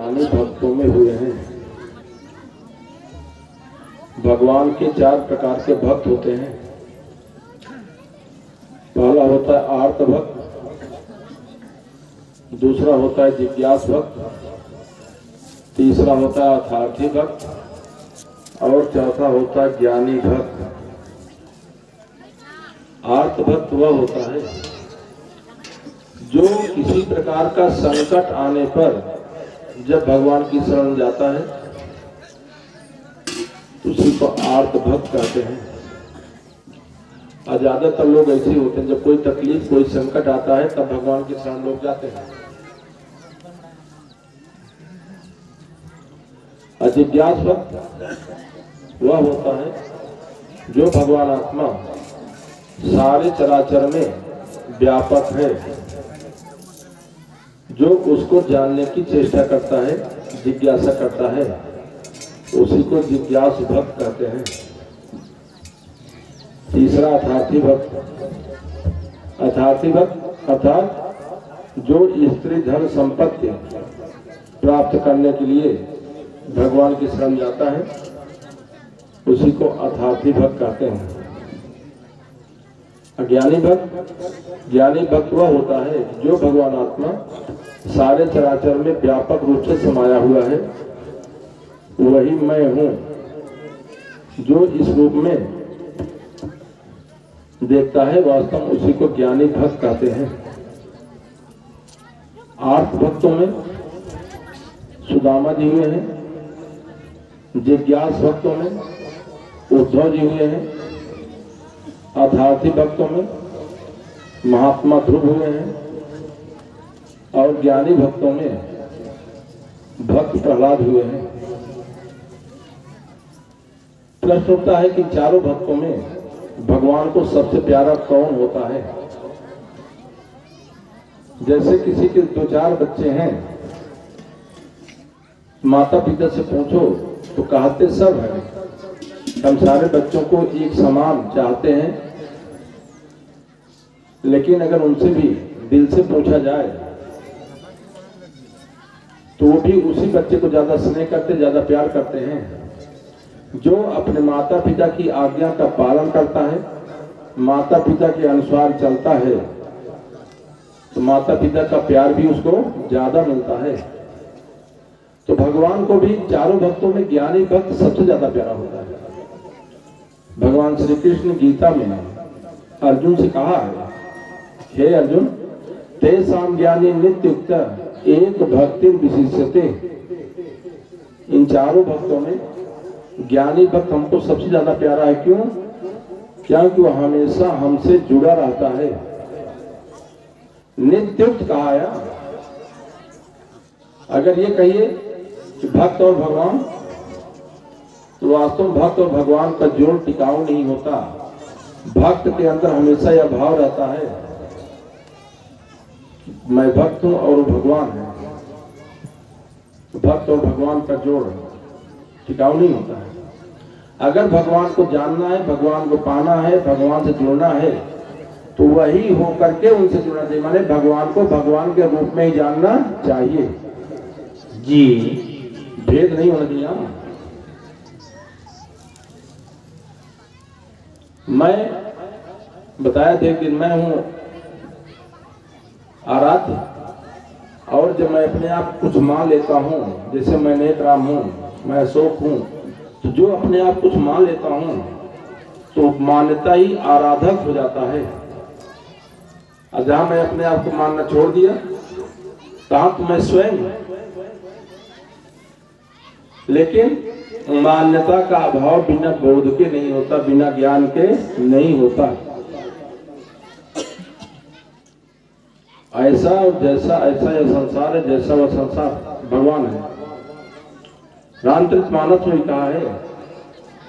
ज्ञानी भक्तों में हुए हैं। भगवान के 4 प्रकार के भक्त होते हैं। पहला होता है आर्त भक्त, दूसरा होता है जिज्ञास भक्त, तीसरा होता है अर्थार्थी भक्त और चौथा होता है ज्ञानी भक्त। आर्त भक्त वह होता है जो किसी प्रकार का संकट आने पर जब भगवान की शरण जाता है तो उसी को आर्त भक्त कहते हैं। और ज्यादातर लोग ऐसे ही होते हैं, जब कोई तकलीफ कोई संकट आता है तब भगवान की शरण लोग जाते हैं। अजिज्ञास भक्त वह होता है जो भगवान आत्मा सारे चराचर में व्यापक है, जो उसको जानने की चेष्टा करता है, जिज्ञासा करता है, उसी को जिज्ञास भक्त कहते हैं। तीसरा अर्थार्थी भक्त। अर्थार्थी भक्त अर्थात जो स्त्री धन संपत्ति प्राप्त करने के लिए भगवान की शरण जाता है उसी को अर्थार्थी भक्त कहते हैं। अज्ञानी भक्त। ज्ञानी भक्त वह होता है जो भगवान आत्मा सारे चराचर में व्यापक रूप से समाया हुआ है, वही मैं हूं, जो इस रूप में देखता है, वास्तव में उसी को ज्ञानी भक्त कहते हैं। आर्त भक्तों में सुदामा जी हुए हैं, जिज्ञास भक्तों में उद्धव जी हुए हैं, अर्थार्थी भक्तों में महात्मा ध्रुव हुए हैं और ज्ञानी भक्तों में भक्त प्रहलाद हुए हैं। प्रश्न उठता है कि चारों भक्तों में भगवान को सबसे प्यारा कौन होता है? जैसे किसी के 2-4 बच्चे हैं, माता पिता से पूछो तो कहते सब है, हम सारे बच्चों को एक समान चाहते हैं, लेकिन अगर उनसे भी दिल से पूछा जाए तो वो भी उसी बच्चे को ज्यादा स्नेह करते, ज्यादा प्यार करते हैं जो अपने माता पिता की आज्ञा का पालन करता है, माता पिता के अनुसार चलता है, तो माता पिता का प्यार भी उसको ज्यादा मिलता है। तो भगवान को भी चारों भक्तों में ज्ञानी भक्त सबसे ज्यादा प्यारा होता है। भगवान श्री कृष्ण गीता में अर्जुन से कहा है, हे अर्जुन, तेषां ज्ञानी नित्युक्त एक भक्ति विशिष्यते। इन चारों भक्तों में ज्ञानी भक्त हमको सबसे ज्यादा प्यारा है। क्यों? क्योंकि वह हमेशा हमसे जुड़ा रहता है। नित्युक्त कहा है। अगर ये कहिए कि भक्त और भगवान, तो वास्तव में भक्त और भगवान का जोड़ टिकाऊ नहीं होता। भक्त के अंदर हमेशा यह भाव रहता है मैं भक्त हूं और वो भगवान है। तो भक्त और भगवान का जोड़ टिकाऊ नहीं होता है। अगर भगवान को जानना है, भगवान को पाना है, भगवान से जुड़ना है, तो वही हो करके उनसे जुड़ना चाहिए। माने भगवान को भगवान के रूप में ही जानना चाहिए जी, भेद नहीं होना चाहिए। मैं बताया था कि मैं हूं आराध्य, और जब मैं अपने आप कुछ मान लेता हूं, जैसे मैं नेत्राम हूं, मैं अशोक हूं, तो जो अपने आप कुछ मान लेता हूं तो मान्यता ही आराधक हो जाता है। और जहां मैं अपने आप को मानना छोड़ दिया तहां तो मैं स्वयं, लेकिन मान्यता का अभाव बिना बोध के नहीं होता, बिना ज्ञान के नहीं होता। ऐसा और जैसा ऐसा यह संसार है, जैसा वह संसार भगवान है। रामचरित मानस में कहा है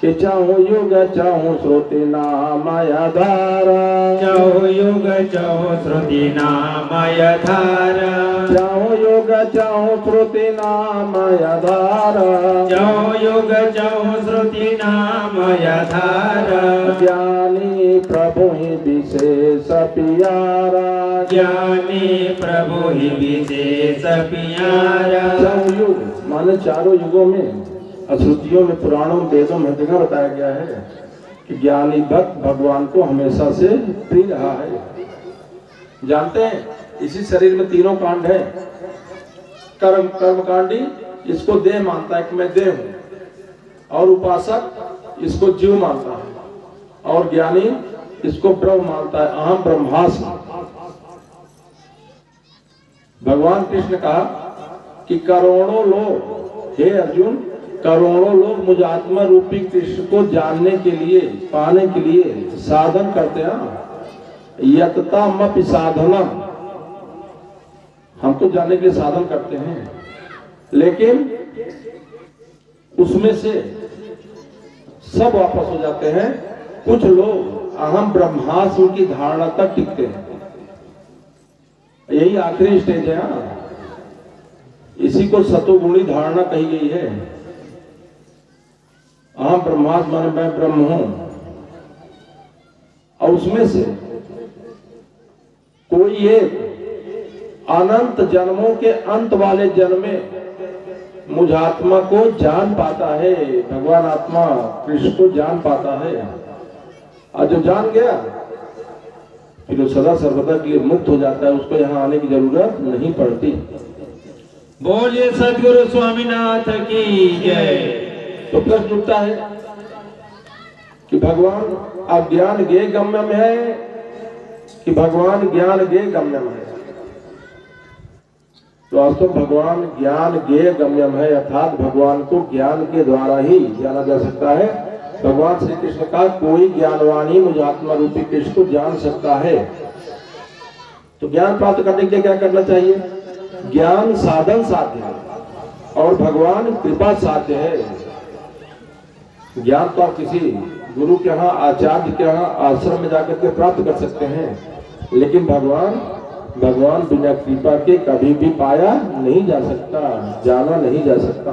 कि चाहो युग चाहो श्रुति नामय धारा, चाहो युग चाहो श्रुति नामय धारा, चाहो युग चाहो श्रुति नामय धारा, चाहो युग चाहो श्रुति नामय धारा। ज्ञानी प्रभु प्रभु ही विशेष प्यारा। ज्ञानी प्रभु ही विशेष प्यारा। चारों युग माने चारों युगों में, श्रुतियों में, पुराणों में, वेदों में जगह बताया गया है कि ज्ञानी भक्त भगवान को हमेशा से प्रिय रहा है। जानते हैं इसी शरीर में तीनों कांड है। कर्मकांडी इसको देह मानता है कि मैं देह हूं, और उपासक इसको जीव मानता है, और ज्ञानी इसको ब्रह्म मानता है, अहम ब्रह्मास्मि। भगवान कृष्ण कहा कि करोड़ों लोग, हे अर्जुन, करोड़ों लोग मुझ आत्मा रूपी कृष्ण को जानने के लिए, पाने के लिए साधन करते हैं। यततामपि साधनम, हमको जानने के लिए साधन करते हैं, लेकिन उसमें से सब वापस हो जाते हैं। कुछ लोग अहम ब्रह्मास्मि की धारणा तक टिकते हैं। यही आखिरी स्टेज है। इसी को सतोगुणी धारणा कही गई है। अहम ब्रह्मास्मि माने मैं ब्रह्म हूं, और उसमें से कोई एक अनंत जन्मों के अंत वाले जन्म में मुझ आत्मा को जान पाता है, भगवान आत्मा कृष्ण को जान पाता है। और जो जान गया फिर वो सदा सर्वदा के लिए मुक्त हो जाता है, उसको यहाँ आने की जरूरत नहीं पड़ती। बोलिए सद्गुरु स्वामीनाथ की जय। तो प्रश्न उठता है कि भगवान अज्ञान गे गम्यम है कि भगवान ज्ञान गे गम्यम है? तो वास्तव भगवान ज्ञान गे गम्यम है, अर्थात भगवान को ज्ञान के द्वारा ही जाना जा सकता है। भगवान श्री कृष्ण का कोई ज्ञानवान ही मुझ आत्मा रूपी कृष्ण को जान सकता है। तो ज्ञान प्राप्त करने के लिए क्या करना चाहिए? ज्ञान साधन साध्य है और भगवान कृपा साध्य है। ज्ञान तो आप किसी गुरु के यहाँ, आचार्य के यहाँ, आश्रम में जाकर के प्राप्त कर सकते हैं, लेकिन भगवान बिना कृपा के कभी भी पाया नहीं जा सकता, जाना नहीं जा सकता।